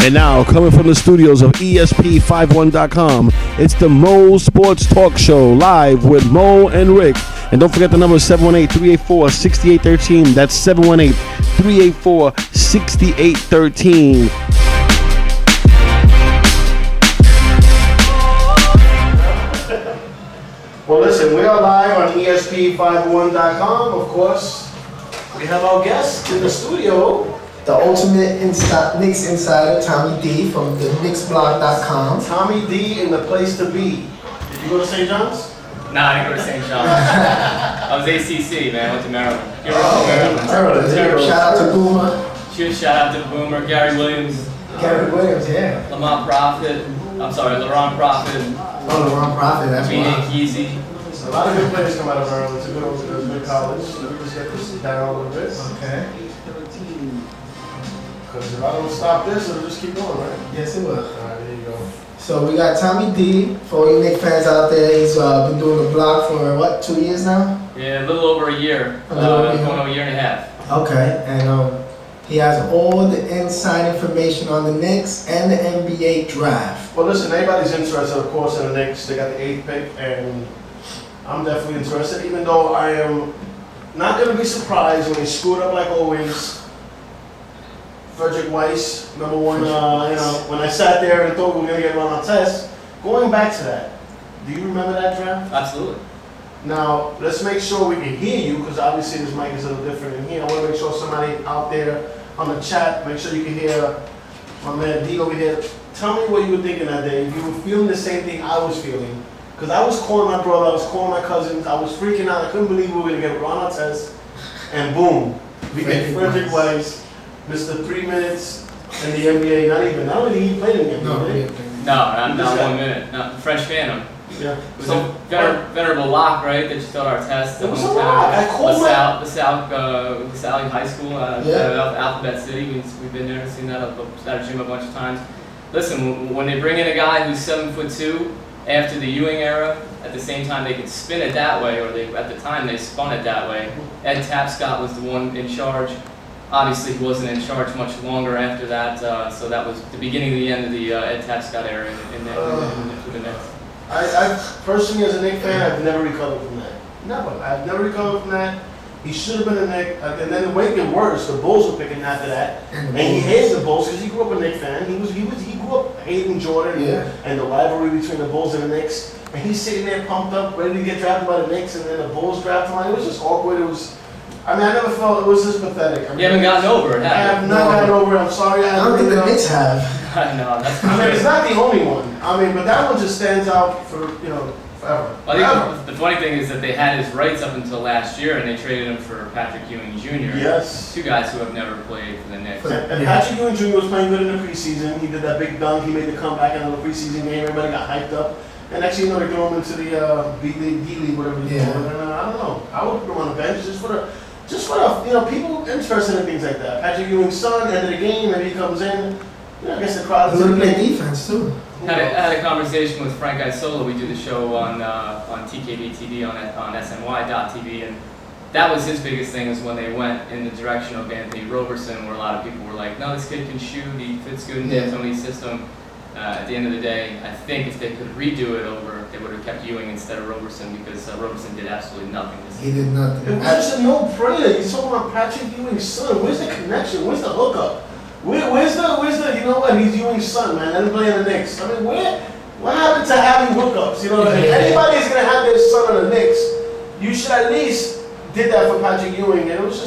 And now, coming from the studios of ESP51.com, it's the MoSports Talk Show, live with Mo and Rick. And don't forget the number is 718-384-6813. That's 718-384-6813. Well, listen, we are live on ESP51.com. Of course, we have our guest in the studio. The ultimate Knicks insider, Tommy D from the KnicksBlog.com. Tommy D in the place to be. Did you go to St. John's? Nah, I didn't go to St. John's. I was ACC, man. I went to Maryland. You went to Maryland. Shout out to Boomer. Shout out to Boomer, Gary Williams. Gary Williams, yeah. Laurent Prophet, Oh, Laurent Prophet, that's Beanie why. Keezy. A lot of good players come out of Maryland. It's a good college. Let me just get this down a little bit. Okay. Because if I don't stop this, it'll just keep going, right? Yes, it will. Alright, there you go. So we got Tommy D. For all you Knicks fans out there, he's been doing the blog for, what, 2 years now? Yeah, a little over a year. Going on a year and a half. Okay, and he has all the inside information on the Knicks and the NBA draft. Well, listen, anybody's interested, of course, in the Knicks. They got the 8th pick, and I'm definitely interested, even though I am not going to be surprised when they screwed up like always. Frederick Weiss, number one, when I sat there and thought we were going to get run on test. Going back to that, do you remember that draft? Absolutely. Now, let's make sure we can hear you, because obviously this mic is a little different in here. I want to make sure somebody out there on the chat, make sure you can hear my man D over here. Tell me what you were thinking that day. If you were feeling the same thing I was feeling. Because I was calling my brother, I was calling my cousins, I was freaking out. I couldn't believe we were going to get run on test. And boom, we get Frederick Weiss, Mr. 3 minutes in the NBA. Not only did he play in the NBA, not 1 minute. No, French Phantom. Yeah. It was a venerable lock, right? That just got our test. It was a lock. I called LaSalle High School, Alphabet City. We've been there and seen that at gym a bunch of times. Listen, when they bring in a guy who's 7'2", after the Ewing era, at the same time they could spin it that way, or at the time they spun it that way. Ed Tapscott was the one in charge. Obviously, he wasn't in charge much longer after that, so that was the beginning of the end of the Ed Tapscott era in the Knicks. I personally, as a Knicks fan, I've never recovered from that. Never. I've never recovered from that. He should have been a Knicks. And then the way it get worse, the Bulls were picking after that, and he hates the Bulls because he grew up a Knicks fan. He grew up hating Jordan and the rivalry between the Bulls and the Knicks. And he's sitting there pumped up, ready to get drafted by the Knicks, and then the Bulls draft him. It was just awkward. I never felt it was just pathetic. You haven't gotten over it, have you? I have not gotten over it. I'm sorry. I don't think the Knicks have. I know, that's for it's not the only one. But that one just stands out for, forever. Well, I think the funny thing is that they had his rights up until last year, and they traded him for Patrick Ewing Jr. Yes. Two guys who have never played for the Knicks. And Patrick Ewing Jr. was playing good in the preseason. He did that big dunk. He made the comeback in the preseason game. Everybody got hyped up. And next thing you know, they threw him into the D-League, whatever you call it. And I don't know. I would put him on the bench just for the people interested in things like that. Patrick Ewing's son, end of the game, maybe he comes in. I guess the crowd is going to play defense too. I had a conversation with Frank Isola. We do the show on TKB TV on SNY.TV, and that was his biggest thing, is when they went in the direction of Anthony Roberson, where a lot of people were like, no, this kid can shoot, he fits good in D'Antoni's system. At the end of the day, I think if they could redo it over, they would have kept Ewing instead of Roberson, because Roberson did absolutely nothing this season. He did nothing. It was just a no-brainer. You're talking about Patrick Ewing's son. Where's the connection? Where's the hookup? Where's the, you know what? He's Ewing's son, man. Let him play in the Knicks. What happened to having hookups? If anybody's going to have their son on the Knicks, you should at least did that for Patrick Ewing. And it was